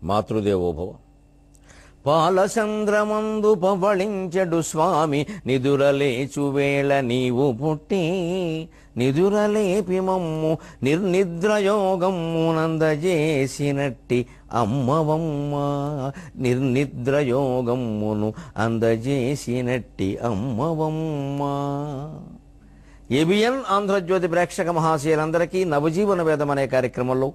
మాతృదేవోభవ. పాలచంద్రమందు పవళించెడు స్వామి నిదురలేచువేళ నీవు పుట్టి నిదురలేపి మమ్ము నిర్నిద్రయోగమ్మునందజేసినట్టి అమ్మవమ్మ. నిర్నిద్రయోగమ్మును అందజేసినట్టి అమ్మవమ్మ. ఏబిఎన్ ఆంధ్రజ్యోతి ప్రేక్షక మహాశయులందరికీ నవజీవన వేదం అనే కార్యక్రమంలో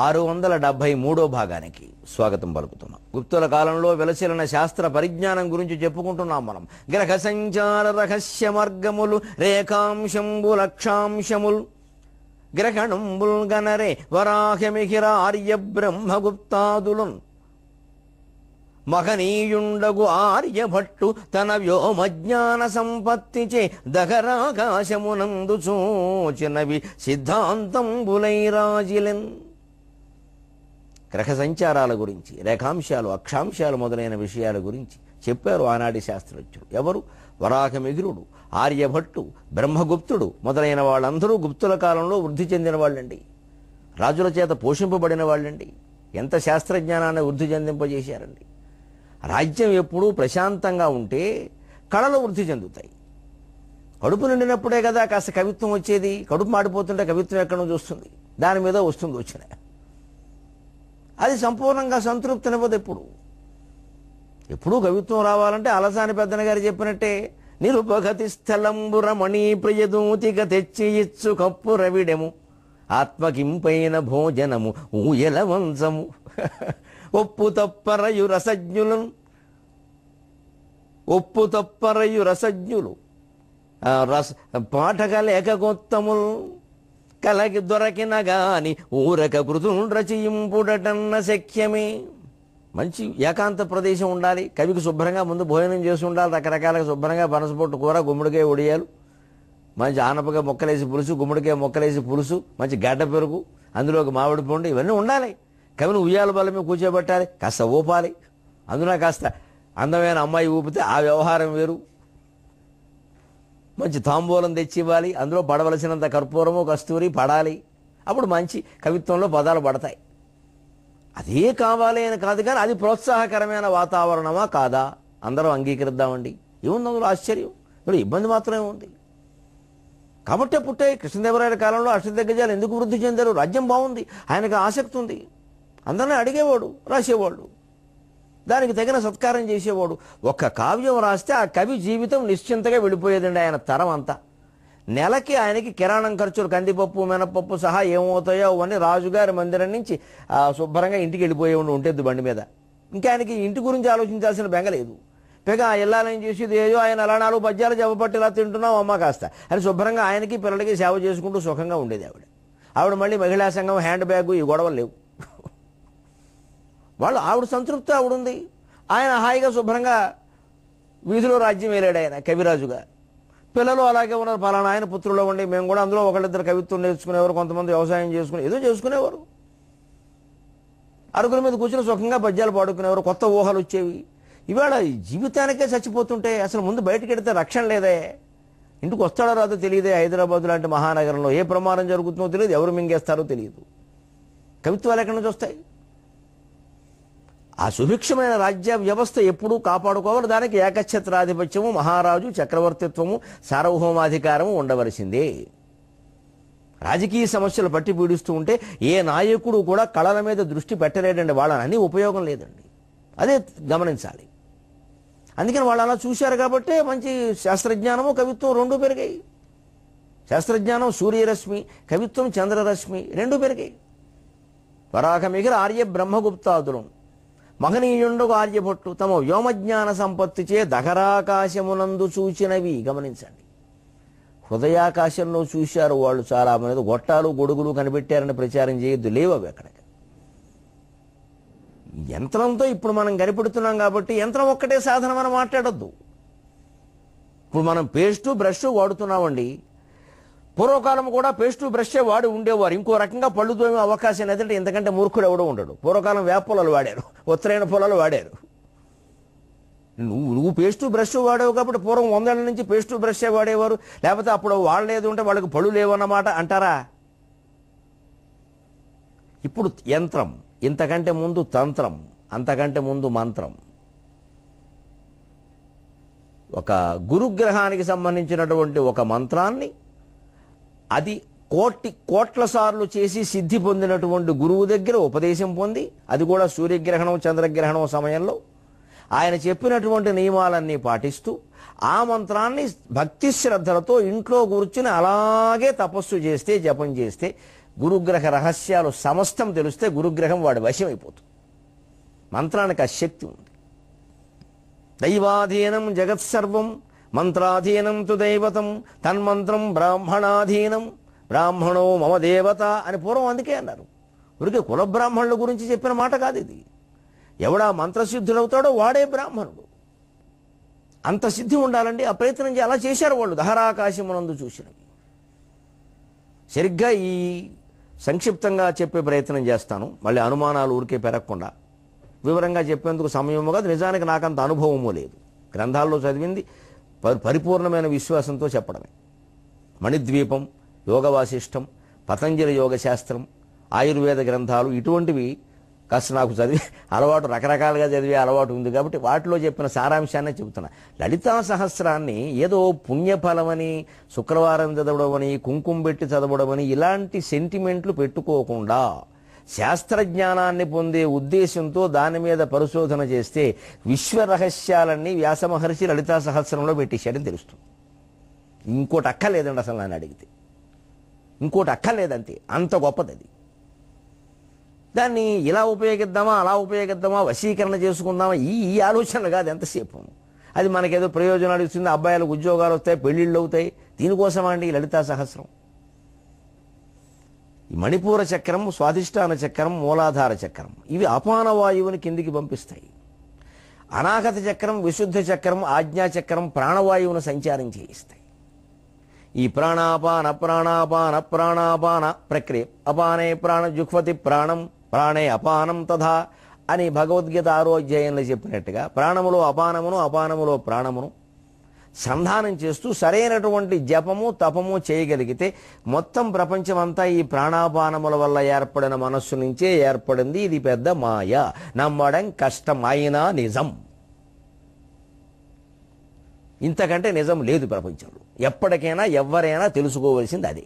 673వ భాగానికి స్వాగతం పలుకుతున్నాం. గుప్తుల కాలంలో వెలసిలిన శాస్త్ర పరిజ్ఞానం గురించి చెప్పుకుంటున్నాం మనం. గ్రహ సంచార రహస్య మార్గములు రేఖాంశంబు లక్షాంశములు గ్రహణంబుల్ గనరే వరాహమిహిర ఆర్య బ్రహ్మగుప్తాదులు మహనీయుండగు ఆర్యభట్టు తన వ్యోమజ్ఞాన సంపత్తిచే దహరాకాశమునందు చూచినవి సిద్ధాంతంబులైరాజిలెన్. గ్రహ సంచారాల గురించి, రేఖాంశాలు, అక్షాంశాలు మొదలైన విషయాల గురించి చెప్పారు ఆనాటి శాస్త్రజ్ఞులు. ఎవరు? వరాహమిహిరుడు, ఆర్యభట్టు, బ్రహ్మగుప్తుడు మొదలైన వాళ్ళందరూ గుప్తుల కాలంలో వృద్ధి చెందిన వాళ్ళండి. రాజుల చేత పోషింపబడిన వాళ్ళండి. ఎంత శాస్త్రజ్ఞానాన్ని వృద్ధి చెందింపజేశారండి. రాజ్యం ఎప్పుడూ ప్రశాంతంగా ఉంటే కళలు వృద్ధి చెందుతాయి. కడుపు నిండినప్పుడే కదా కాస్త కవిత్వం వచ్చేది. కడుపు మాడిపోతుంటే కవిత్వం ఎక్కడి నుంచి వస్తుంది? దాని మీద వస్తుంది వచ్చిన. అది సంపూర్ణంగా సంతృప్తినివ్వదు. ఎప్పుడూ కవిత్వం రావాలంటే అలసాని పెద్దన గారు చెప్పినట్టే నిరుపగతి స్థలంబురమణి ప్రియదూతిక తెచ్చి ఇచ్చు కప్పు రవిడెము ఆత్మకింపైన భోజనము ఊయల వంశము ఒప్పు తప్పరయు రసజ్ఞులు పాఠక లేఖగోత్తములు కలకి దొరకిన గాని ఊరక కృతులు రచయింపుడటన్న శక్యమే. మంచి ఏకాంత ప్రదేశం ఉండాలి. కవికి శుభ్రంగా ముందు భోజనం చేసి ఉండాలి. రకరకాలుగా శుభ్రంగా పనసపొట్టు కూర, గుమ్మడికాయ ఒడియాలు, మంచి ఆనపకాయ మొక్కలేసి పులుసు, గుమ్మడికాయ మొక్కలేసి పులుసు, మంచి గడ్డ పెరుగు, అందులోకి మామిడి పండు, ఇవన్నీ ఉండాలి. కవిని ఉయ్యాల బలమే కూర్చోబెట్టాలి. కాస్త ఊపాలి. అందులో కాస్త అందమైన అమ్మాయి ఊపితే ఆ వ్యవహారం వేరు. మంచి తాంబూలం తెచ్చి ఇవ్వాలి. అందులో పడవలసినంత కర్పూరము కస్తూరి పడాలి. అప్పుడు మంచి కవిత్వంలో పదాలు పడతాయి. అదే కావాలి అని కాదు, కానీ అది ప్రోత్సాహకరమైన వాతావరణమా కాదా అందరం అంగీకరిద్దామండి. ఏముంది అందులో ఆశ్చర్యం? ఇప్పుడు ఇబ్బంది మాత్రమే ఉంది. కాబట్టే పుట్టాయి. కృష్ణదేవరాయల కాలంలో అష్టదిగ్గజాలు ఎందుకు వృద్ధి చెందారు? రాజ్యం బాగుంది, ఆయనకు ఆసక్తి ఉంది, అందరినీ అడిగేవాడు, రాసేవాళ్ళు, దానికి తగిన సత్కారం చేసేవాడు. ఒక్క కావ్యం రాస్తే ఆ కవి జీవితం నిశ్చింతగా వెళ్ళిపోయేదండి. ఆయన తరం అంతా నెలకి ఆయనకి కిరాణం ఖర్చులు, కందిపప్పు మినపప్పు సహా ఏమవుతాయో అవన్నీ రాజుగారి మందిరం నుంచి శుభ్రంగా ఇంటికి వెళ్ళిపోయే ఉంటుంది బండి మీద. ఇంకా ఆయనకి ఇంటి గురించి ఆలోచించాల్సిన బెంగలేదు. పైగా ఇల్లాలని చేసేది ఏదో ఆయన అలా 4 పద్యాలు జవపట్టి ఇలా తింటున్నావు అమ్మ కాస్త అని శుభ్రంగా ఆయనకి పిల్లలకి సేవ చేసుకుంటూ సుఖంగా ఉండేది ఆవిడ మళ్ళీ మహిళా సంఘం, హ్యాండ్ బ్యాగ్, ఈ గొడవలు లేవు. వాళ్ళు ఆవిడ సంతృప్తి ఆవిడుంది. ఆయన హాయిగా శుభ్రంగా వీధిలో రాజ్యం వేలాడు ఆయన కవిరాజుగా. పిల్లలు అలాగే ఉన్నారు. పలానా ఆయన పుత్రుల్లో ఉండి మేము కూడా అందులో ఒకళ్ళిద్దరు కవిత్వం నేర్చుకునేవారు, కొంతమంది వ్యవసాయం చేసుకుని ఏదో చేసుకునేవారు. అరుగుల మీద కూర్చుని సుఖంగా పద్యాలు పాడుకునేవారు. కొత్త ఊహలు వచ్చేవి. ఇవాళ జీవితానికే చచ్చిపోతుంటే అసలు ముందు బయటకు వెడితే రక్షణ లేదే. ఇంటికి వస్తాడో రాదో తెలియదే. హైదరాబాద్ లాంటి మహానగరంలో ఏ ప్రమాదం జరుగుతుందో తెలియదు, ఎవరు మింగేస్తారో తెలియదు. కవిత్వాలు ఎక్కడి నుంచి వస్తాయి? ఆ సుభిక్షమైన రాజ్య వ్యవస్థ ఎప్పుడూ కాపాడుకోవాలి. దానికి ఏకఛత్రాధిపత్యము, మహారాజు చక్రవర్తిత్వము, సార్వభౌమాధికారము ఉండవలసిందే. రాజకీయ సమస్యలు పట్టి పీడిస్తూ ఉంటే ఏ నాయకుడు కూడా కళల మీద దృష్టి పెట్టలేడండి. వాళ్ళని ఉపయోగం లేదండి. అదే గమనించాలి. అందుకని వాళ్ళు అలా చూశారు కాబట్టి మంచి శాస్త్రజ్ఞానము కవిత్వం రెండూ పెరిగాయి. శాస్త్రజ్ఞానం సూర్యరశ్మి, కవిత్వం చంద్రరశ్మి రెండూ పెరిగాయి. వరాహమిహిర ఆర్య బ్రహ్మగుప్తాదులు మహనీయుండగు ఆర్యభట్టు తమ వ్యోమజ్ఞాన సంపత్తిచే దహరాకాశమునందు చూచినవి. గమనించండి, హృదయాకాశంలో చూశారు వాళ్ళు. చాలా మంది గొట్టాలు గొడుగులు కనిపెట్టారని ప్రచారం చేయొద్దు, లేవు అవి అక్కడికి. యంత్రంతో ఇప్పుడు మనం కనిపెడుతున్నాం కాబట్టి యంత్రం ఒక్కటే సాధనం అని మాట్లాడొద్దు. ఇప్పుడు మనం పేస్టు బ్రష్ వాడుతున్నామండి. పూర్వకాలం కూడా పేస్టు బ్రష్ే వాడి ఉండేవారు. ఇంకో రకంగా పళ్ళు తోమే అవకాశం లేదంటే ఇంతకంటే మూర్ఖుడు ఎవడో ఉండడు. పూర్వకాలం వేప పొలాలు వాడారు, ఉత్తరైన పొలాలు వాడారు. నువ్వు పేస్టు బ్రష్ వాడేవు కాబట్టి పూర్వం 100 ఏళ్ల నుంచి పేస్టు బ్రష్ే వాడేవారు. లేకపోతే అప్పుడు వాడలేదు అంటే వాళ్ళకి పళ్ళు లేవన్నమాట అంటారా? ఇప్పుడు యంత్రం, ఇంతకంటే ముందు తంత్రం, అంతకంటే ముందు మంత్రం. ఒక గురుగ్రహానికి సంబంధించినటువంటి ఒక మంత్రాన్ని అది కోట్ల సార్లు చేసి సిద్ధి పొందినటువంటి గురువు దగ్గర ఉపదేశం పొంది, అది కూడా సూర్యగ్రహణం చంద్రగ్రహణం సమయంలో ఆయన చెప్పినటువంటి నియమాలన్నీ పాటిస్తూ ఆ మంత్రాన్ని భక్తి శ్రద్ధలతో ఇంట్లో కూర్చుని అలాగే తపస్సు చేస్తే, జపం చేస్తే గురుగ్రహ రహస్యాలు సమస్తం తెలిస్తే గురుగ్రహం వాడి వశం అయిపోతుంది. మంత్రానికి ఆ శక్తి ఉంది. దైవాధీనం జగత్సర్వం మంత్రాధీనం తు దైవతం తన్మంత్రం బ్రాహ్మణాధీనం బ్రాహ్మణో మమ దేవత అని పూర్వం అందుకే అన్నారు. ఊరికే కుల బ్రాహ్మణుల గురించి చెప్పిన మాట కాదు ఇది. ఎవడా మంత్రసిద్ధుడవుతాడో వాడే బ్రాహ్మణుడు. అంత సిద్ధి ఉండాలండి. ఆ ప్రయత్నం అలా చేశారు వాళ్ళు దహరాకాశమునందు చూసినవి. సరిగ్గా ఈ సంక్షిప్తంగా చెప్పే ప్రయత్నం చేస్తాను, మళ్ళీ అనుమానాలు ఊరికే పెరగకుండా. వివరంగా చెప్పేందుకు సమయము కాదు, నిజానికి నాకంత అనుభవము లేదు. గ్రంథాల్లో చదివింది పరిపూర్ణమైన విశ్వాసంతో చెప్పడమే. మణిద్వీపం, యోగ వాసిష్టం, పతంజలి యోగ శాస్త్రం, ఆయుర్వేద గ్రంథాలు ఇటువంటివి కాస్త నాకు చదివి అలవాటు, రకరకాలుగా చదివే అలవాటు ఉంది కాబట్టి వాటిలో చెప్పిన సారాంశాన్ని చెబుతున్నా. లలితా సహస్రాన్ని ఏదో పుణ్యఫలమని, శుక్రవారం చదవడమని, కుంకుమ పెట్టి చదవడమని ఇలాంటి సెంటిమెంట్లు పెట్టుకోకుండా శాస్త్రజ్ఞానాన్ని పొందే ఉద్దేశంతో దాని మీద పరిశోధన చేస్తే విశ్వ రహస్యాలన్నీ వ్యాస మహర్షి లలితా సహస్రంలో పెట్టేశాడని తెలుస్తుంది. ఇంకోటి అక్కర్లేదండి అసలు నన్ను అడిగితే. ఇంకోటి అక్కర్లేదంతే, అంత గొప్పది అది. దాన్ని ఇలా ఉపయోగిద్దామా అలా ఉపయోగిద్దామా, వశీకరణ చేసుకుందామా, ఈ ఆలోచనలు కాదు ఎంతసేపు. అది మనకేదో ప్రయోజనాలు ఇస్తుంది, అబ్బాయిలకు ఉద్యోగాలు వస్తాయి, పెళ్ళిళ్ళు అవుతాయి. దీనికోసం అండి లలితా సహస్రం. ఈ మణిపూర చక్రం, స్వాధిష్టాన చక్రం, మూలాధార చక్రం ఇవి అపాన వాయువుని కిందికి పంపిస్తాయి. అనాహత చక్రం, విశుద్ధ చక్రం, ఆజ్ఞా చక్రం ప్రాణవాయువును సంచారం చేయిస్తాయి. ఈ ప్రాణాపాన ప్రాణాపాన ప్రాణాపాన ప్రక్రియ, అపానే ప్రాణ జుహ్వతి ప్రాణం ప్రాణే అపానం తథా అని భగవద్గీత 6వ అధ్యాయంలో చెప్పినట్టుగా ప్రాణములో అపానమును, అపానములో ప్రాణమును సంధానం చేస్తూ సరైనటువంటి జపము తపము చేయగలిగితే మొత్తం ప్రపంచం అంతా ఈ ప్రాణాపానముల వల్ల ఏర్పడిన మనస్సు నుంచే ఏర్పడింది. ఇది పెద్ద మాయ, నమ్మడం కష్టం, అయినా నిజం. ఇంతకంటే నిజం లేదు ప్రపంచంలో. ఎప్పటికైనా ఎవరైనా తెలుసుకోవలసింది అదే.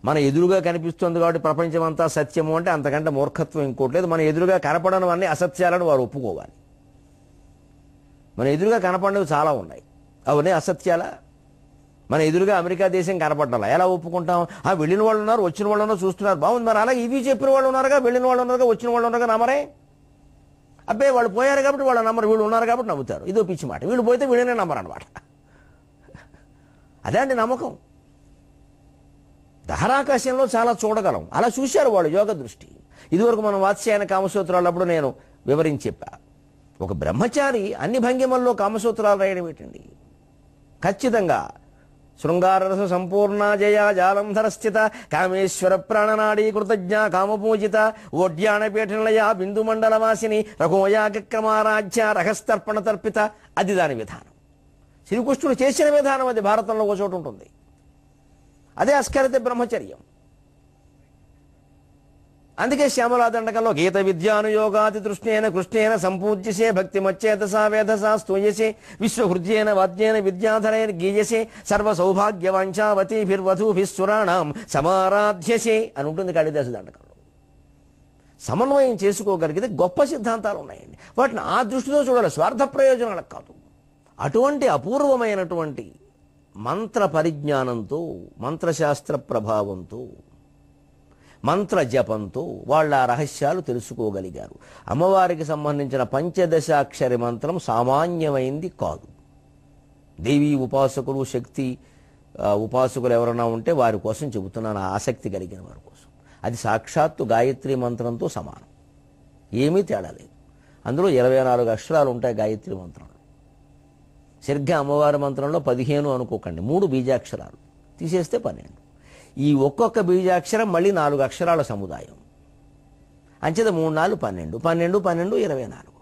మన ఎదురుగా కనిపిస్తుంది కాబట్టి ప్రపంచం అంతా సత్యము అంటే అంతకంటే మూర్ఖత్వం ఇంకోటి లేదు. మన ఎదురుగా కనపడనవన్నీ అసత్యాలను వారు ఒప్పుకోవాలి. మన ఎదురుగా కనపడినవి చాలా ఉన్నాయి, అవన్నీ అసత్యాల. మన ఎదురుగా అమెరికా దేశం కనపడాలా, ఎలా ఒప్పుకుంటాం? వెళ్ళిన వాళ్ళు ఉన్నారు, వచ్చిన వాళ్ళు ఉన్నారు, చూస్తున్నారు, బాగుంది. మరి అలాగే ఇవి చెప్పిన వాళ్ళు ఉన్నారుగా, వెళ్ళిన వాళ్ళు ఉన్నారుగా, వచ్చిన వాళ్ళు ఉన్నారుగా, నమ్మరే? అబ్బాయి వాళ్ళు పోయారు కాబట్టి వాళ్ళు నమ్మరు, వీళ్ళు ఉన్నారు కాబట్టి నమ్ముతారు. ఇదో పిచ్చి మాట. వీళ్ళు పోతే వీళ్ళనే నమ్మరు అనమాట. అదే అండి నమ్మకం. దహరాకాశంలో చాలా చూడగలం. అలా చూశారు వాళ్ళు యోగ దృష్టి. ఇదివరకు మనం వాత్స్యాయన కామసూత్రాలప్పుడు నేను వివరించి చెప్పా. ఒక బ్రహ్మచారి అన్ని భంగిమల్లో కామసూత్రాలు రాయడం ఏంటండి? ఖచ్చితంగా శృంగారరస సంపూర్ణ జయ జాలంధర స్థిత కామేశ్వర ప్రాణనాడీ కృతజ్ఞ కామపూజిత ఓడ్యానపీఠనలయ బిందుమండలవాసిని రఘోయాగక్రమారాధ్య రహస్తర్పణ తర్పిత. అది దాని విధానం. శ్రీకృష్ణుడు చేసిన విధానం అది భారతంలో ఒక చోటు ఉంటుంది. అదే అస్కరిత బ్రహ్మచర్యం. అందుకే శ్యామలాదండకంలో గీత విద్యానుయోగాది తృష్ణేన కృష్ణేన సంపూజ్యసే భక్తిమచ్చేతసా వేధసా స్తూయసే విశ్వహృద్యేన వాద్యేన విద్యాధరైర్ గీయసే సర్వ సౌభాగ్యవాంఛావతీభిర్వధూభిస్సురాణం సమారాధ్యసే అని ఉంటుంది కాళిదాసు దండకంలో. సమన్వయం చేసుకోగలిగితే గొప్ప సిద్ధాంతాలు ఉన్నాయండి. వాటిని ఆ దృష్టితో చూడాలి, స్వార్థ ప్రయోజనాలకు కాదు. అటువంటి అపూర్వమైనటువంటి మంత్ర పరిజ్ఞానంతో, మంత్రశాస్త్ర ప్రభావంతో, మంత్ర జపంతో వాళ్ళ రహస్యాలు తెలుసుకోగలిగారు. అమ్మవారికి సంబంధించిన పంచదశాక్షరి మంత్రం సామాన్యమైంది కాదు. దేవీ ఉపాసకులు, శక్తి ఉపాసకులు ఎవరైనా ఉంటే వారి కోసం చెబుతున్నాను, ఆసక్తి కలిగిన వారి కోసం. అది సాక్షాత్తు గాయత్రి మంత్రంతో సమానం, ఏమీ తేడా లేదు. అందులో 24 అక్షరాలు ఉంటాయి గాయత్రి మంత్రంలో. సరిగ్గా అమ్మవారి మంత్రంలో 15 అనుకోకండి, 3 బీజాక్షరాలు తీసేస్తే 12. ఈ ఒక్కొక్క బీజాక్షరం మళ్ళీ 4 అక్షరాల సముదాయం. అంచేత 3 4 12, 12 12 24.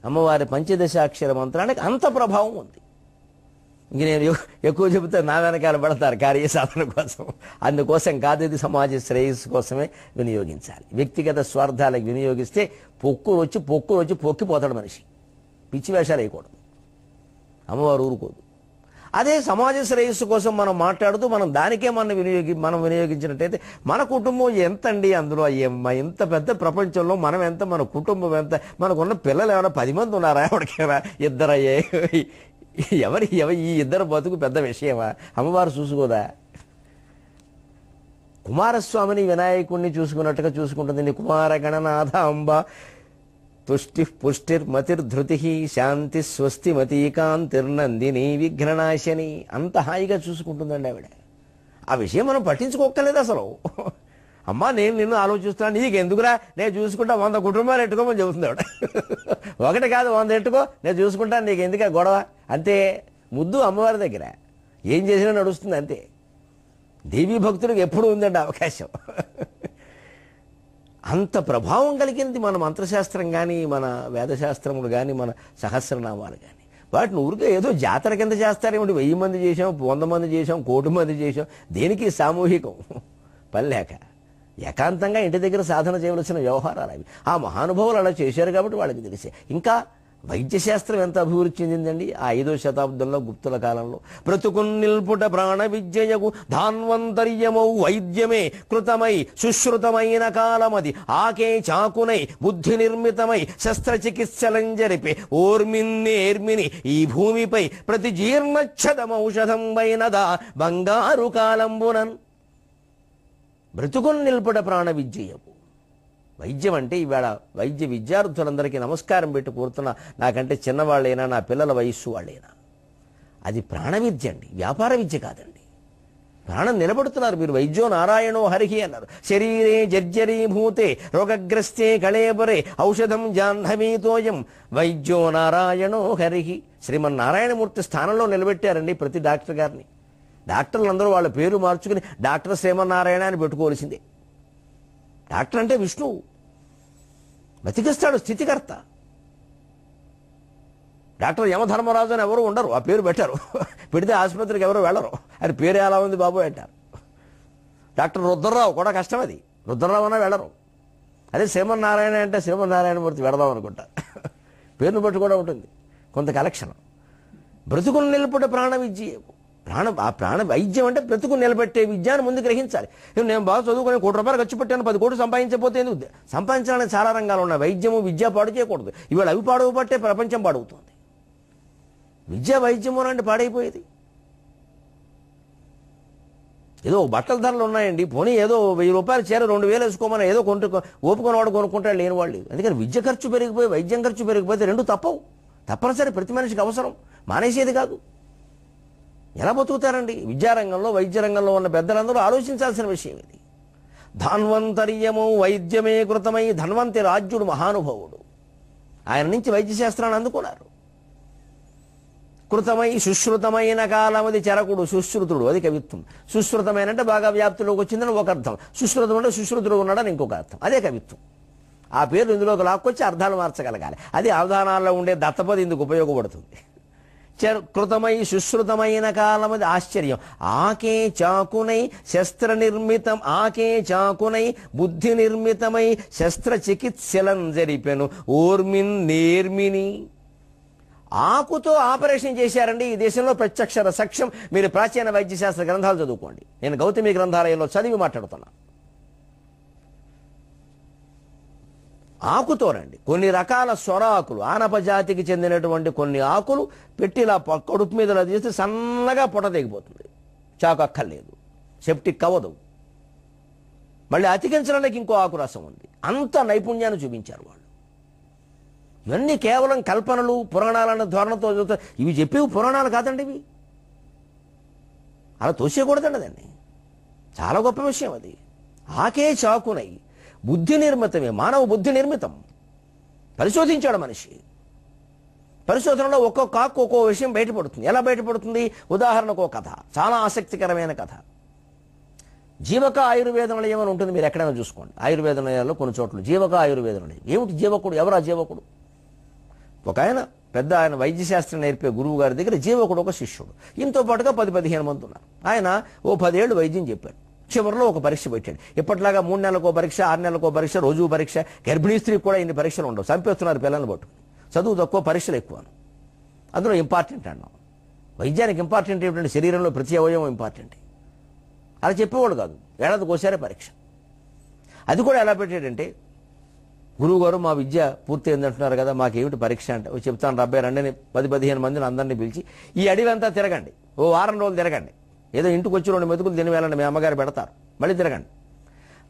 అమ్మవారి పంచదశాక్షర మంత్రానికి అంత ప్రభావం ఉంది. ఇంక నేను ఎక్కువ చెబితే నా వెనకాల పడతారు కార్యసాధన కోసం. అందుకోసం కాదు, ఇది సమాజ శ్రేయస్సు కోసమే వినియోగించాలి. వ్యక్తిగత స్వార్థాలకు వినియోగిస్తే పొక్కులు వచ్చి పొక్కిపోతాడు మనిషి. పిచ్చి వేషాలు వేయకూడదు, అమ్మవారు ఊరుకోదు. అదే సమాజ శ్రేయస్సు కోసం మనం మాట్లాడుతూ మనం దానికే మనం వినియోగించినట్టయితే మన కుటుంబం ఎంత అండి, అందులో ఎంత పెద్ద ప్రపంచంలో మనం ఎంత, మన కుటుంబం ఎంత, మనకున్న పిల్లలు ఏమైనా 10 మంది ఉన్నారా, ఎవరికైనా ఇద్దరయ్యే, ఎవరి ఈ ఇద్దరు బతుకు పెద్ద విషయమా? అమ్మవారు చూసుకోదా? కుమారస్వామిని వినాయకుడిని చూసుకున్నట్టుగా చూసుకుంటుంది. కుమార గణనాథ అంబ తుష్టి పుష్టిర్మతిర్ధృతి శాంతి స్వస్తిమతీకాంతిర్నందిని విఘ్ననాశని. అంత హాయిగా చూసుకుంటుందండి ఆవిడ. ఆ విషయం మనం పట్టించుకోక్కర్లేదు అసలు. అమ్మా నేను నిన్ను ఆలోచిస్తున్నాను, నీకు ఎందుకురా, నేను చూసుకుంటా, 100 కుటుంబాలు ఎట్టుకోమని చెబుతుంది ఆవిడ. ఒకటి కాదు 100 ఎట్టుకో, నేను చూసుకుంటాను, నీకు ఎందుక గొడవ. అంతే ముద్దు అమ్మవారి దగ్గర ఏం చేసినా నడుస్తుంది అంతే. దేవీ భక్తులకు ఎప్పుడు ఉందండి అవకాశం. అంత ప్రభావం కలిగింది మన మంత్రశాస్త్రం కానీ, మన వేదశాస్త్రములు కానీ, మన సహస్రనామాలు కానీ. వాటిని ఊరికే ఏదో జాతర కింద చేస్తారేమిటి? 1000 మంది చేసాం, 100 మంది చేసాం, 1 కోటి మంది చేసాం. దేనికి సామూహికం పని లేక ఏకాంతంగా ఇంటి దగ్గర సాధన చేయవలసిన వ్యవహారాలు అవి. ఆ మహానుభావులు అలా చేశారు కాబట్టి వాళ్ళకి తెలిసే. ఇంకా వైద్యశాస్త్రం ఎంత అభివృద్ధి చెందిందండి ఆ 5వ శతాబ్దంలో, గుప్తుల కాలంలో. బ్రతుకున్నిల్పుట ప్రాణ విద్యయగు ధాన్వంతర్యమౌ వైద్యమే కృతమై సుశ్రుతమైన కాలమది ఆకే చాకునై బుద్ధి నిర్మితమై శస్త్రచికిత్సలం జరిపే ఓర్మిన్నేర్మిని ఈ భూమిపై ప్రతి జీర్ణచ్చదమౌషధం వైనదా బంగారు కాలంబునన్. బ్రతుకును నిల్పుట ప్రాణ విద్యయకు. వైద్యం అంటే ఇవాళ వైద్య విద్యార్థులందరికీ నమస్కారం పెట్టి కూర్చున్నా, నాకంటే చిన్నవాళ్ళైనా, నా పిల్లల వయస్సు వాళ్ళైనా, అది ప్రాణ విద్య అండి, వ్యాపార విద్య కాదండి. ప్రాణం నిలబడుతున్నారు మీరు. వైద్యో నారాయణో హరిహి అన్నారు. శరీరే జర్జరీభూతే రోగగ్రస్తే కళేబరే ఔషధం జాహ్నవీతోయం వైద్యో నారాయణో హరిహి. శ్రీమన్నారాయణమూర్తి స్థానంలో నిలబెట్టారండి ప్రతి డాక్టర్ గారిని. డాక్టర్లు అందరూ వాళ్ళ పేరు మార్చుకుని డాక్టర్ శ్రీమన్నారాయణ అని పెట్టుకోవాల్సిందే. డాక్టర్ అంటే విష్ణువు, బతికిస్తాడు, స్థితికర్త. డాక్టర్ యమధర్మరాజు అని ఎవరు ఉండరు, ఆ పేరు పెట్టారు. పెడితే ఆసుపత్రికి ఎవరు వెళ్ళరు, అది పేరు ఎలా ఉంది బాబు అంటారు. డాక్టర్ రుద్రరావు కూడా కష్టం, అది రుద్రరావు అన్నా వెళ్ళరు. అదే శ్రీమన్నారాయణ అంటే శ్రీమన్నారాయణమూర్తి వెళదాం అనుకుంటారు. పేరును బట్టి కూడా ఉంటుంది కొంత కలెక్షన్. బ్రతుకులు నిలుపుట ప్రాణ విద్య. ఆ ప్రాణ వైద్యం అంటే బ్రతుకు నిలబెట్టే విద్యాన్ని ముందు గ్రహించాలి. నేను బాగా చదువుకొని 1 కోటి రూపాయలు ఖర్చు పెట్టాను, 10 కోట్లు సంపాదించకపోతే ఎందుకు? సంపాదించాలని చాలా రంగాలు ఉన్నాయి. వైద్యము విద్య పాడు చేయకూడదు. ఇవాళ అవి పాడవబట్టే ప్రపంచం పాడవుతుంది. విద్య వైద్యము అంటే పాడైపోయేది. ఏదో బట్టల ధరలు ఉన్నాయండి, పోనీ ఏదో 1000 రూపాయలు చీర 2000 వేసుకోమని ఏదో ఓపుకున్నవాడు కొనుక్కుంటాడు, లేని వాళ్ళు. అందుకని విద్య ఖర్చు పెరిగిపోయి వైద్యం ఖర్చు పెరిగిపోతే రెండు తప్పవు. తప్పనిసరి, ప్రతి మనిషికి అవసరం, మానేసేది కాదు. ఎలా బతుకుతారండి? విద్యారంగంలో వైద్య రంగంలో ఉన్న పెద్దలందరూ ఆలోచించాల్సిన విషయం ఇది. ధాన్వంతర్యము వైద్యమే కృతమై. ధన్వంతి రాజ్యుడు మహానుభావుడు, ఆయన నుంచి వైద్యశాస్త్రాన్ని అందుకున్నారు. కృతమై సుశ్రుతమైన కాలమది చరకుడు. సుశ్రుతుడు అది కవిత్వం. సుశ్రుతమైన అంటే బాగా వ్యాప్తిలోకి వచ్చిందని ఒక అర్థం, సుశ్రుతం అంటే సుశ్రుతుడు ఉన్నాడని ఇంకొక అర్థం. అదే కవిత్వం. ఆ పేరు ఇందులోకి లాక్కొచ్చి అర్థాలు మార్చగలగాలి. అది అవధానాల్లో ఉండే దత్తపది ఇందుకు ఉపయోగపడుతుంది. కృతమై సుశ్రుతమైన కాలమది ఆశ్చర్యం. ఆకే చాకునై శస్త్ర నిర్మితం, ఆకే చాకునై బుద్ధి నిర్మితమై శస్త్రచికిత్సలం జరిపెను ఓర్మిన్ నేర్మిని. ఆకుతో ఆపరేషన్ చేశారండి ఈ దేశంలో. ప్రత్యక్షర సాక్ష్యం. మీరు ప్రాచీన వైద్యశాస్త్ర గ్రంథాలు చదువుకోండి. నేను గౌతమి గ్రంథాలయంలో చదివి మాట్లాడుతున్నా. ఆకుతోనండి. కొన్ని రకాల స్వరాకులు, ఆనప జాతికి చెందినటువంటి కొన్ని ఆకులు పెట్టిలా కడుపు మీద చేస్తే సన్నగా పొట్ట తెగిపోతుంది. చాకు అక్కర్లేదు, సెప్టిక్ అవ్వదు. మళ్ళీ అతికించడానికి ఇంకో ఆకు రసం ఉంది. అంత నైపుణ్యాన్ని చూపించారు వాళ్ళు. ఇవన్నీ కేవలం కల్పనలు, పురాణాలన్న ధోరణతో చదువుతారు. ఇవి చెప్పేవి పురాణాలు కాదండి, ఇవి అలా తోసేయకూడదండి దాన్ని. చాలా గొప్ప విషయం అది. ఆకే చాకునై బుద్ధి నిర్మితమే. మానవ బుద్ధి నిర్మితం. పరిశోధించాడు మనిషి. పరిశోధనలో ఒక్కొక్క ఆకు ఒక్కో విషయం బయటపడుతుంది. ఎలా బయటపడుతుంది? ఉదాహరణకు ఒక కథ, చాలా ఆసక్తికరమైన కథ. జీవక ఆయుర్వేద నిలయం అని ఉంటుంది, మీరు ఎక్కడైనా చూసుకోండి. ఆయుర్వేద నిలయాల్లో కొన్ని చోట్ల జీవక ఆయుర్వేద నిలయం. ఏమిటి జీవకుడు? ఎవరా జీవకుడు? ఒక ఆయన పెద్ద ఆయన వైద్యశాస్త్రం నేర్పే గురువు గారి దగ్గర జీవకుడు ఒక శిష్యుడు, ఈయనతో పాటుగా 10-15 మంది ఉన్నారు. ఆయన ఓ 10 ఏళ్ళు వైద్యం చెప్పాడు. చివరిలో ఒక పరీక్ష పెట్టాడు. ఇప్పట్లాగా 3 నెలలకో పరీక్ష, 6 నెలలకో పరీక్ష, రోజు పరీక్ష. గర్భిణీ స్త్రీకి కూడా ఇన్ని పరీక్షలు ఉండవు. చంపేస్తున్నారు పిల్లల్ని పట్టుకుని. చదువు తక్కువ, పరీక్షలు ఎక్కువ. అందులో ఇంపార్టెంట్ అన్నాం. వైద్యానికి ఇంపార్టెంట్ ఏమిటంటే శరీరంలో ప్రతి అవయవం ఇంపార్టెంట్. అలా చెప్పేవాడు కాదు. ఏడాదికోసారే పరీక్ష. అది కూడా ఎలా పెట్టాడంటే, గురువుగారు మా విద్య పూర్తి అయిందంటున్నారు కదా, మాకేమిటి పరీక్ష అంటే, చెప్తాను రాబ్బాయి రండి 10-15 మందిని అందరినీ పిలిచి ఈ అడవి అంతా తిరగండి, ఓ వారం రోజులు తిరగండి. ఏదో ఇంటికి వచ్చి 2 మెతుకులు తిని వెళ్ళండి, మీ అమ్మగారు పెడతారు, మళ్ళీ తిరగండి.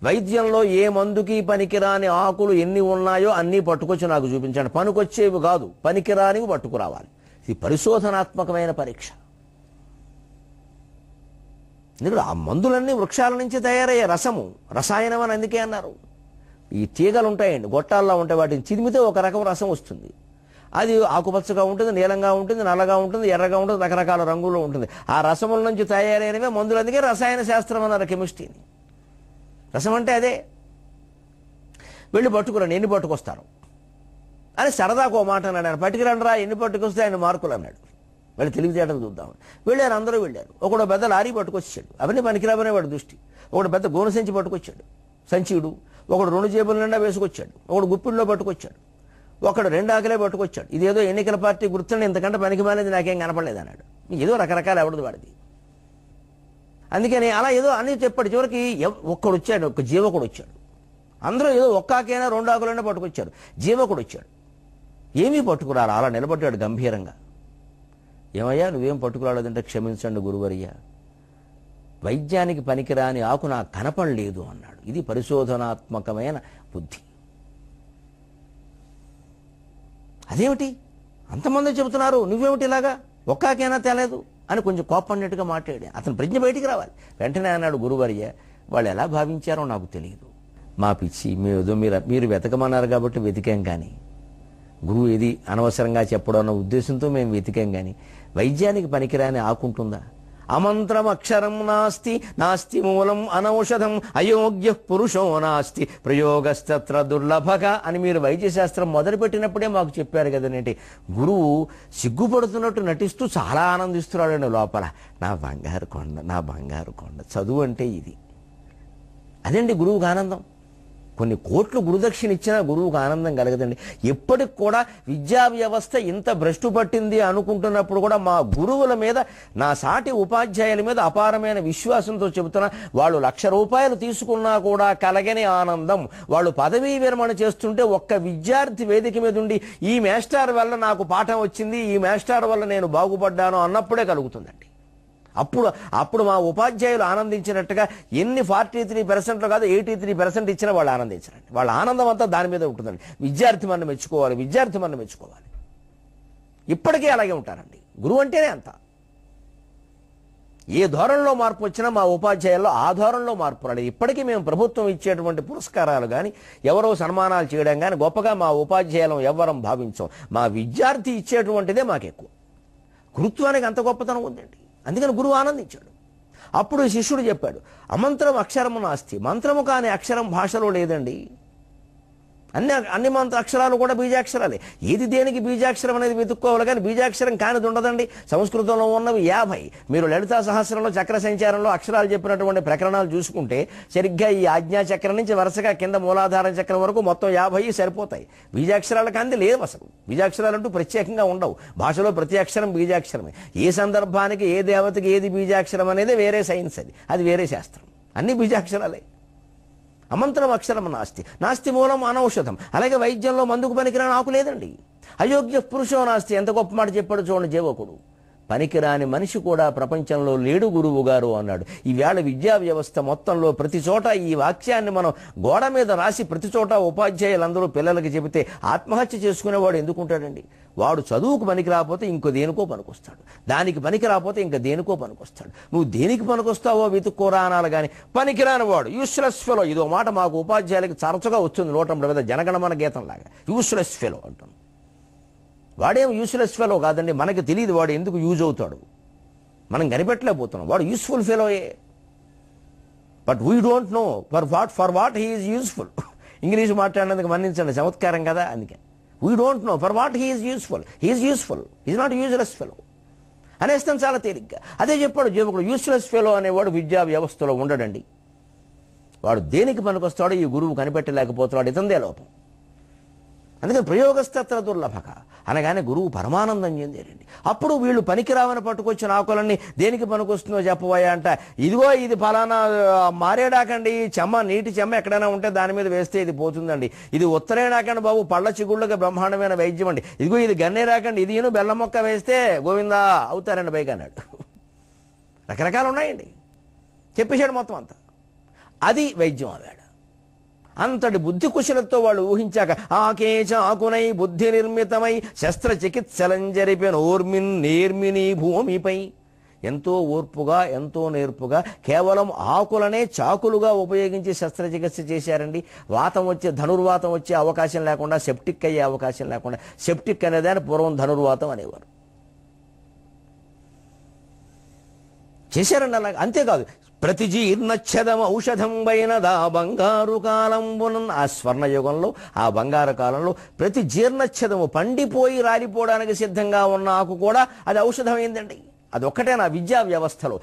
వైద్యంలో ఏ మందుకి పనికిరాని ఆకులు ఎన్ని ఉన్నాయో అన్నీ పట్టుకొచ్చి నాకు చూపించండి. పనికొచ్చేవి కాదు, పనికిరానివి పట్టుకురావాలి. ఇది పరిశోధనాత్మకమైన పరీక్ష. ఎందుకంటే ఆ మందులన్నీ వృక్షాల నుంచి తయారయ్యే రసము, రసాయనం అని అందుకే అన్నారు. ఈ తీగలు ఉంటాయండి, గొట్టాల్లో ఉంటాయి, వాటిని చిదిమితే ఒక రకం రసం వస్తుంది. అది ఆకుపచ్చగా ఉంటుంది, నీలంగా ఉంటుంది, నల్లగా ఉంటుంది, ఎర్రగా ఉంటుంది, రకరకాల రంగుల్లో ఉంటుంది. ఆ రసముల నుంచి తయారైనవే మందులు. అందుకే రసాయన శాస్త్రం అన్నారు కెమిస్ట్రీని. రసం అంటే అదే. వెళ్ళి పట్టుకురండి, ఎన్ని పట్టుకొస్తారు అని సరదాకు ఓ మాట అన్నాడు. ఆయన పట్టుకురండి రా, ఎన్ని పట్టుకొస్తే ఆయన మార్కులు అన్నాడు. వాళ్ళు తెలివితేటలు చూద్దామని వెళ్ళారు. అందరూ వెళ్ళారు. ఒకడు పెద్ద లారీ పట్టుకొచ్చాడు, అవన్నీ పనికిరాబనే వాడు దృష్టి. ఒకడు పెద్ద గోను సంచి పట్టుకొచ్చాడు, సంచీడు. ఒకడు 2 జేబుల నిండా వేసుకొచ్చాడు. ఒకడు గుప్పిల్లో పట్టుకొచ్చాడు. ఒకడు 2 ఆకలే పట్టుకొచ్చాడు. ఇదేదో ఎన్నికల పార్టీ గుర్తుండి ఇంతకంటే పనికి మానేది నాకేం కనపడలేదు అన్నాడు. ఏదో రకరకాల ఎవడది వాడిది. అందుకని అలా ఏదో అన్ని చెప్పాడు. చివరికి ఒక్కడు వచ్చాడు, ఒక జీవకుడు వచ్చాడు. అందరూ ఏదో ఒక్కాకైనా 2 ఆకులైనా పట్టుకొచ్చారు. జీవకుడు వచ్చాడు. ఏమీ పట్టుకురారు. అలా నిలబడ్డాడు గంభీరంగా. ఏమయ్యా నువ్వేం పట్టుకురాలేదంటే, క్షమించండి గురువర్య, వైద్యానికి పనికిరాని ఆకు నాకు కనపడలేదు అన్నాడు. ఇది పరిశోధనాత్మకమైన బుద్ధి. అదేమిటి అంతమంది చెబుతున్నారు, నువ్వేమిటి ఇలాగా ఒక్కాకైనా తేలేదు అని కొంచెం కోపడినట్టుగా మాట్లాడి అతను ప్రజ్ఞ బయటికి రావాలి. వెంటనే అన్నాడు, గురువర్య వాళ్ళు ఎలా భావించారో నాకు తెలియదు. మా పిచ్చి మీరు వెతకమన్నారు కాబట్టి వెతికాం, కానీ గురువు ఏది అనవసరంగా చెప్పడం అన్న ఉద్దేశంతో మేము వెతికాం. కానీ వైద్యానికి పనికిరాని ఆకుంటుందా? అమంత్రం అక్షరం నాస్తి, నాస్తి మూలం అనౌషధం, అయోగ్య పురుషో నాస్తి, ప్రయోగస్తత్ర దుర్లభగా అని మీరు వైద్యశాస్త్రం మొదలుపెట్టినప్పుడే మాకు చెప్పారు కదనేంటి. గురువు సిగ్గుపడుతున్నట్టు నటిస్తూ చాలా ఆనందిస్తున్నాడండి లోపల. నా బంగారు కొండ, నా బంగారు కొండ. చదువు అంటే ఇది. అదండి గురువుకు ఆనందం. కొన్ని కోట్లు గురుదక్షిణ ఇచ్చినా గురువుకు ఆనందం కలగదండి. ఎప్పటికి కూడా విద్యా వ్యవస్థ ఇంత భ్రష్టు పట్టింది అనుకుంటున్నప్పుడు కూడా మా గురువుల మీద, నా సాటి ఉపాధ్యాయుల మీద అపారమైన విశ్వాసంతో చెబుతున్నా, వాళ్ళు 1,00,000 రూపాయలు తీసుకున్నా కూడా కలగని ఆనందం. వాళ్ళు పదవీ విరమణ చేస్తుంటే ఒక్క విద్యార్థి వేదిక మీద ఉండి ఈ మేస్టార్ వల్ల నాకు పాఠం వచ్చింది, ఈ మేస్టార్ వల్ల నేను బాగుపడ్డాను అన్నప్పుడే కలుగుతుందండి. అప్పుడు మా ఉపాధ్యాయులు ఆనందించినట్టుగా ఎన్ని 43% కాదు 83% ఇచ్చినా వాళ్ళు ఆనందించారండి. వాళ్ళ ఆనందం అంతా దాని మీద ఉంటుందండి. విద్యార్థి మన మెచ్చుకోవాలి, విద్యార్థి మన మెచ్చుకోవాలి. ఇప్పటికీ అలాగే ఉంటారండి. గురువు అంటేనే అంత. ఏ ధోరణిలో మార్పు వచ్చినా మా ఉపాధ్యాయుల్లో ఆ ధోరణిలో మార్పు రాలేదు. ఇప్పటికీ మేము ప్రభుత్వం ఇచ్చేటువంటి పురస్కారాలు కానీ, ఎవరో సన్మానాలు చేయడం కానీ గొప్పగా మా ఉపాధ్యాయులం ఎవ్వరం భావించాం. మా విద్యార్థి ఇచ్చేటువంటిదే మాకు ఎక్కువ. గురుత్వానికి అంత గొప్పతనం ఉందండి. అందుకని గురువు ఆనందించాడు. అప్పుడు శిష్యుడు చెప్పాడు, అమంత్రం అక్షరము నాస్తి, మంత్రము కాని అక్షరం భాషలో లేదండి. అన్ని మంత్ర అక్షరాలు కూడా బీజాక్షరాలే. ఏది దేనికి బీజాక్షరం అనేది వెతుక్కోవాలి, కానీ బీజాక్షరం కానిది ఉండదండి. సంస్కృతంలో ఉన్నవి 50. మీరు లలితా సహస్రంలో చక్ర సంచారంలో అక్షరాలు చెప్పినటువంటి ప్రకరణాలు చూసుకుంటే సరిగ్గా ఈ ఆజ్ఞా చక్రం నుంచి వరుసగా కింద మూలాధార చక్రం వరకు మొత్తం 50 సరిపోతాయి. బీజాక్షరాలకు అంది లేవు అసలు. బీజాక్షరాలు అంటూ ప్రత్యేకంగా ఉండవు. భాషలో ప్రతి అక్షరం బీజాక్షరమే. ఏ సందర్భానికి ఏ దేవతకి ఏది బీజాక్షరం అనేది వేరే సైన్స్, అది వేరే శాస్త్రం. అన్ని బీజాక్షరాలే. అమంత్రం అక్షరం నాస్తి, నాస్తి మూలం అనౌషధం. అలాగే వైద్యంలో మందుకు పనికిరాని ఆకు లేదండి. అయోగ్య పురుషో నాస్తి. ఎంత గొప్ప మాట చెప్పాడు చూడండి జీవకుడు. పనికిరాని మనిషి కూడా ప్రపంచంలో లేడు గురువు గారు అన్నాడు. ఈవేళ విద్యా వ్యవస్థ మొత్తంలో ప్రతి చోట ఈ వాక్యాన్ని మనం గోడ మీద రాసి ప్రతి చోట ఉపాధ్యాయులందరూ పిల్లలకి చెబితే ఆత్మహత్య చేసుకునేవాడు ఎందుకుంటాడండి? వాడు చదువుకు పనికి రాకపోతే ఇంకో దేనికో పనికొస్తాడు, దానికి పనికి రాకపోతే ఇంకా దేనికో పనికొస్తాడు. నువ్వు దేనికి పనికొస్తావో వెతుక్కోరా అనాలి. కానీ పనికిరాని వాడు యూస్లెస్ ఫెలో. ఇదో మాట మాకు ఉపాధ్యాయులకి తరచుగా వస్తుంది 180 జనగణమన గీతం లాగా. యూస్లెస్ ఫెలో అంటాం. వాడేం యూస్లెస్ ఫెలో కాదండి. మనకి తెలియదు వాడు ఎందుకు యూజ్ అవుతాడు, మనం కనిపెట్టలేకపోతున్నాం. వాడు యూస్ఫుల్ ఫెలోయే, but we don't know for what he is useful. English మాట్లాడినందుకు మన్నించండి, చమత్కారం కదా. అందుకే we don't know for what he is useful is not useless fellow అనేస్తాం చాలా తేలిగ్గా. అదే చెప్పాడు జీవకుడు, యూస్లెస్ ఫెలో అనేవాడు విద్యా వ్యవస్థలో ఉండడండి. వాడు దేనికి పనికొస్తాడో ఈ గురువు కనిపెట్టలేకపోతున్నాడు, ఇతందే లోపం. అందుకని ప్రయోగస్తత్ర దుర్లభక అనగానే గురువు పరమానందం చెందారండి. అప్పుడు వీళ్ళు పనికిరావని పట్టుకొచ్చిన ఆకులన్నీ దేనికి పనికొస్తుందో చెప్పబోయా అంట. ఇదిగో ఇది ఫలానా మారేడాకండి, చెమ్మ నీటి చెమ్మ ఎక్కడైనా ఉంటే దాని మీద వేస్తే ఇది పోతుందండి. ఇది ఉత్తరేడాకండి బాబు, పళ్ళ చిగుళ్ళకి బ్రహ్మాండమైన వైద్యం అండి. ఇదిగో ఇది గన్నేరాకండి, ఇది బెల్లం మొక్క వేస్తే గోవిందా అవుతారండి పైకి అన్నాడు. రకరకాలు ఉన్నాయండి, చెప్పేశాడు మొత్తం అంతా. అది వైద్యం ఆవాడు. అంతటి బుద్ధి కుశలతో వాళ్ళు ఊహించాక ఆకేచ ఆకునై బుద్ధి నిర్మితమై శస్త్రచికిత్సలం జరిపిన ఓర్మిన్ నేర్మిని భూమిపై. ఎంతో ఓర్పుగా ఎంతో నేర్పుగా కేవలం ఆకులనే చాకులుగా ఉపయోగించి శస్త్రచికిత్స చేశారండి. వాతం వచ్చే ధనుర్వాతం వచ్చే అవకాశం లేకుండా, సెప్టిక్ అయ్యే అవకాశం లేకుండా. సెప్టిక్ అనేదాన్ని పూర్వం ధనుర్వాతం అనేవారు. చేశారండి అలాగే. అంతేకాదు, ప్రతి జీర్ణచ్ఛదం ఔషధం వైనదా బంగారు కాలంబునన్. ఆ స్వర్ణయుగంలో, ఆ బంగారు కాలంలో ప్రతి జీర్ణచ్ఛదము పండిపోయి రాలిపోవడానికి సిద్ధంగా ఉన్న ఆకు కూడా అది ఔషధమైందండి. అదొక్కటే నా విద్యా వ్యవస్థలో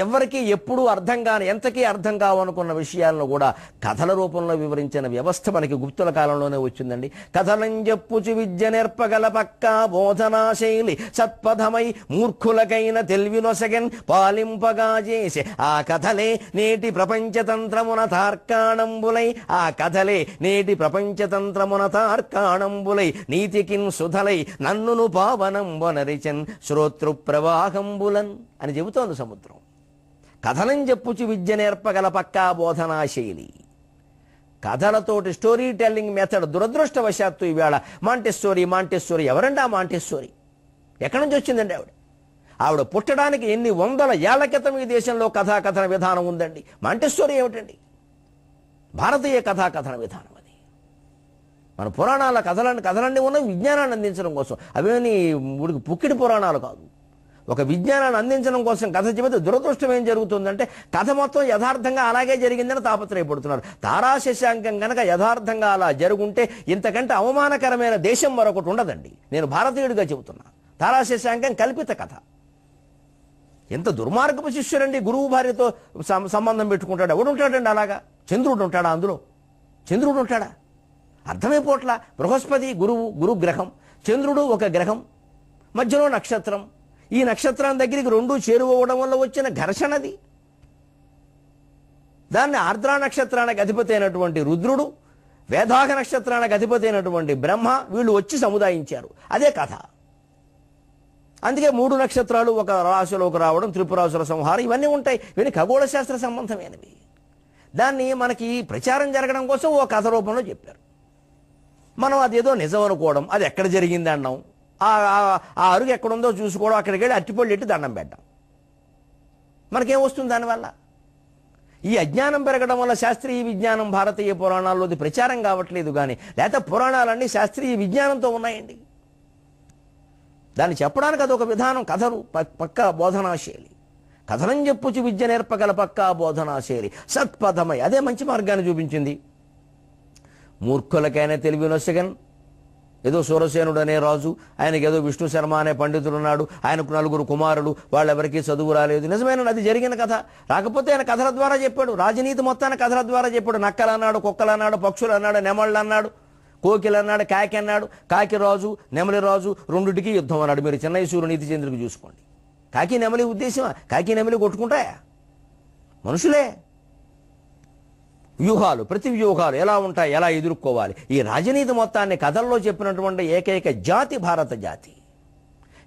ఎవరికి ఎప్పుడూ అర్థం కాని, ఎంతకీ అర్థం కావనుకున్న విషయాలను కూడా కథల రూపంలో వివరించిన వ్యవస్థ మనకి గుప్తుల కాలంలోనే వచ్చిందండి. కథలం చెప్పుచు విద్య నేర్పగల పక్కా బోధనా శైలి సత్పథమై మూర్ఖులకైన తెలివినొసగన్ పాలింపగా చేసే ఆ కథలే నేటి ప్రపంచతంత్రమున తార్కాణంబులై. ఆ కథలే నేటి ప్రపంచతంత్రమున తార్కాణంబులై నీతికిన్ సుధలై నన్నును పావనంబొనరిచన్ శ్రోతృ ప్రవాహం బులన్ అని చెబుతోంది సముద్రం. కథలం చెప్పుచు విద్య నేర్పగల పక్కా బోధనా శైలి. కథలతోటి స్టోరీ టెల్లింగ్ మెథడ్ దురదృష్టవశాత్తు ఈవేళ మాంటెస్సోరీ ఎవరండి ఆ మాంటెస్సోరీ? ఎక్కడి నుంచి వచ్చిందండి ఆవిడ పుట్టడానికి ఎన్ని వందల ఏళ్ల క్రితం ఈ దేశంలో కథాకథన విధానం ఉందండి. మాంటెస్సోరీ ఏమిటండి? భారతీయ కథాకథన విధానం అది. మన పురాణాల కథలన్నీ ఉన్నవి విజ్ఞానాన్ని అందించడం కోసం. అవేమి ఉడికి పుక్కిడి పురాణాలు కాదు. ఒక విజ్ఞానాన్ని అందించడం కోసం కథ చెబితే దురదృష్టం ఏం జరుగుతుందంటే కథ మొత్తం యథార్థంగా అలాగే జరిగిందని తాపత్రయపడుతున్నారు. తారా శశాంకం కనుక యథార్థంగా అలా జరుగుంటే ఇంతకంటే అవమానకరమైన దేశం మరొకటి ఉండదండి. నేను భారతీయుడిగా చెబుతున్నా. తారా శశాంకం కల్పిత కథ. ఎంత దుర్మార్గపు శిష్యుడండి, గురువు భార్యతో సంబంధం పెట్టుకుంటాడు. ఎవడు ఉంటాడండి అలాగా? చంద్రుడు ఉంటాడా అందులో? చంద్రుడు ఉంటాడా? అర్థమైపోట్లా. బృహస్పతి గురుగ్రహం, చంద్రుడు ఒక గ్రహం, మధ్యలో నక్షత్రం. ఈ నక్షత్రం దగ్గరికి రెండు చేరువవడం వల్ల వచ్చిన ఘర్షణది. దాన్ని ఆర్ద్రా నక్షత్రానికి అధిపతి అయినటువంటి రుద్రుడు, వేదాగ నక్షత్రానికి అధిపతి అయినటువంటి బ్రహ్మ, వీళ్ళు వచ్చి సముదాయించారు. అదే కథ. అందుకే 3 నక్షత్రాలు ఒక రాశిలోకి రావడం, త్రిపురాసుల సంహారం, ఇవన్నీ ఉంటాయి. ఇవన్నీ ఖగోళ శాస్త్ర సంబంధమైనవి. దాన్ని మనకి ప్రచారం జరగడం కోసం ఓ కథ రూపంలో చెప్పారు. మనం అదేదో నిజం అనుకోవడం, అది ఎక్కడ జరిగింది అన్నాం, ఆ అరుగు ఎక్కడుందో చూసుకోవడం, అక్కడికి వెళ్ళి అట్టిపళ్ళు ఎట్టి దండం పెట్టడం. మనకేం వస్తుంది దానివల్ల? ఈ అజ్ఞానం పెరగడం వల్ల శాస్త్రీయ విజ్ఞానం భారతీయ పురాణాల్లోది ప్రచారం కావట్లేదు. కానీ లేకపోతే పురాణాలన్నీ శాస్త్రీయ విజ్ఞానంతో ఉన్నాయండి. దాన్ని చెప్పడానికి అదొక విధానం. కథలు పక్కా బోధనాశైలి. కథనం చెప్పుచు విద్య నేర్పగల పక్కా బోధనాశైలి సత్పథమై. అదే మంచి మార్గాన్ని చూపించింది. మూర్ఖులకైనా తెలివినొసగన్. ఏదో సూరసేనుడు అనే రాజు, ఆయనకి ఏదో విష్ణు శర్మ అనే పండితుడు ఉన్నాడు, ఆయనకు 4 కుమారులు, వాళ్ళెవరికీ చదువు రాలేదు. నిజమైన అది జరిగిన కథ. రాకపోతే ఆయన కథల ద్వారా చెప్పాడు. రాజనీతి మొత్తాన్ని కథల ద్వారా చెప్పాడు. నక్కలు అన్నాడు, కుక్కలు అన్నాడు, పక్షులు అన్నాడు, నెమళ్ళు అన్నాడు, కోకిలు అన్నాడు, కాకి అన్నాడు. కాకి రాజు, నెమలి రాజు, రెండుటికి యుద్ధం అన్నాడు. మీరు చెన్నైసూరు నీతి చంద్రుడికి చూసుకోండి. కాకి నెమలి ఉద్దేశమా? కాకి నెమలి కొట్టుకుంటాయా? మనుషులే. వ్యూహాలు, ప్రతి వ్యూహాలు ఎలా ఉంటాయి, ఎలా ఎదుర్కోవాలి, ఈ రాజనీతి మొత్తాన్ని కథల్లో చెప్పినటువంటి ఏకైక జాతి భారత జాతి,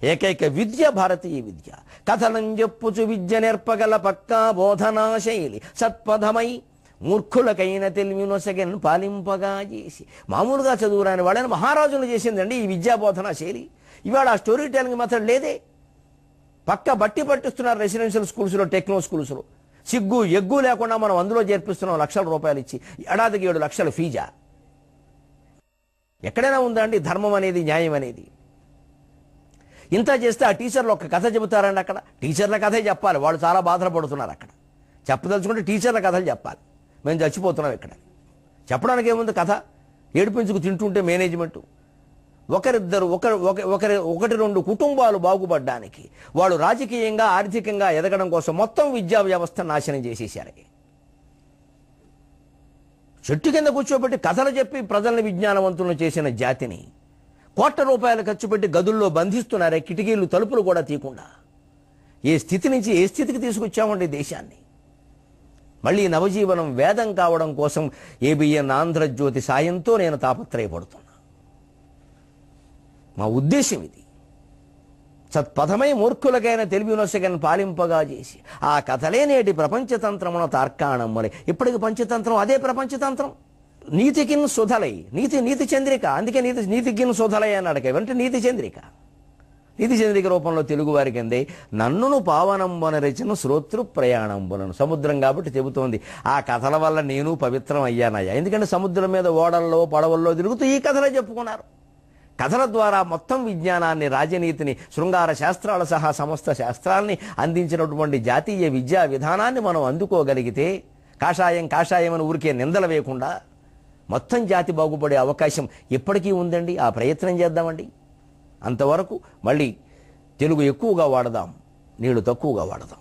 ఏకైక విద్య భారతీయ విద్య. కథనం చెప్పుచు విద్య నేర్పగల పక్కా బోధనా శైలి సత్పథమై మూర్ఖులకైన తెలివినొసగన్ పాలింపగా చేసి. మామూలుగా చదువురాని వాళ్ళని మహారాజులు చేసిందండి ఈ విద్యా బోధనా శైలి. ఇవాళ ఆ స్టోరీ టెల్లింగ్ మెథడ్ లేదే. పక్క బట్టి పట్టిస్తున్నారు రెసిడెన్షియల్ స్కూల్స్లో, టెక్నో స్కూల్స్లో. సిగ్గు ఎగ్గు లేకుండా మనం అందులో చేర్పిస్తున్నాం లక్షల రూపాయలు ఇచ్చి. ఏడాదికి 7 లక్షల ఫీజా? ఎక్కడైనా ఉందా అండి ధర్మం అనేది, న్యాయం అనేది? ఇంత చేస్తే ఆ టీచర్లు ఒక కథ చెబుతారండి. అక్కడ టీచర్ల కథే చెప్పాలి. వాళ్ళు చాలా బాధలు పడుతున్నారు. అక్కడ చెప్పదలుచుకుంటే టీచర్ల కథలు చెప్పాలి. మేము చచ్చిపోతున్నాం ఇక్కడ. చెప్పడానికి ఏముంది కథ? ఏడిపించుకు తింటుంటే మేనేజ్మెంటు ఒకరిద్దరు ఒకటి రెండు కుటుంబాలు బాగుపడడానికి, వాళ్ళు రాజకీయంగా ఆర్థికంగా ఎదగడం కోసం మొత్తం విద్యా వ్యవస్థ నాశనం చేసేశారు. చెట్టు కింద కూర్చోబెట్టి కథలు చెప్పి ప్రజల్ని విజ్ఞానవంతులను చేసిన జాతిని కోట్ల రూపాయలు ఖర్చు పెట్టి గదుల్లో బంధిస్తున్నారే, కిటికీలు తలుపులు కూడా తీయకుండా. ఏ స్థితి నుంచి ఏ స్థితికి తీసుకొచ్చామండి దేశాన్ని. మళ్ళీ నవజీవనం వేదం కావడం కోసం ఏబిఎన్ ఆంధ్రజ్యోతి సాయంతో నేను తాపత్రయపడుతున్నా. మా ఉద్దేశం ఇది. సత్పథమై మూర్ఖులకైన తెలివి నొసగని పాలింపగా చేసి ఆ కథలే నేటి ప్రపంచతంత్రమున తార్కాణమ్మలే. ఇప్పటికి పంచతంత్రం అదే ప్రపంచతంత్రం. నీతికిన్ సుధలై, నీతి చంద్రిక. అందుకే నీతికిన్ సుధలై అన్నాడు. అంటే నీతి చంద్రిక రూపంలో తెలుగు వారికి అందే నన్నును పావనంబన రచన శ్రోతృ ప్రయాణంబులను. సముద్రం కాబట్టి చెబుతోంది ఆ కథల వల్ల నేను పవిత్రం అయ్యానయ్యా. ఎందుకంటే సముద్రం మీద ఓడల్లో పడవల్లో తిరుగుతూ ఈ కథలే చెప్పుకున్నారు. కథల ద్వారా మొత్తం విజ్ఞానాన్ని, రాజనీతిని, శృంగార శాస్త్రాల సహా సమస్త శాస్త్రాల్ని అందించినటువంటి జాతీయ విద్యా విధానాన్ని మనం అందుకోగలిగితే కాషాయం అని ఊరికే నిందలు వేయకుండా మొత్తం జాతి బాగుపడే అవకాశం ఇప్పటికీ ఉందండి. ఆ ప్రయత్నం చేద్దామండి. అంతవరకు మళ్ళీ తెలుగు ఎక్కువగా వాడదాం, నీళ్లు తక్కువగా వాడదాం.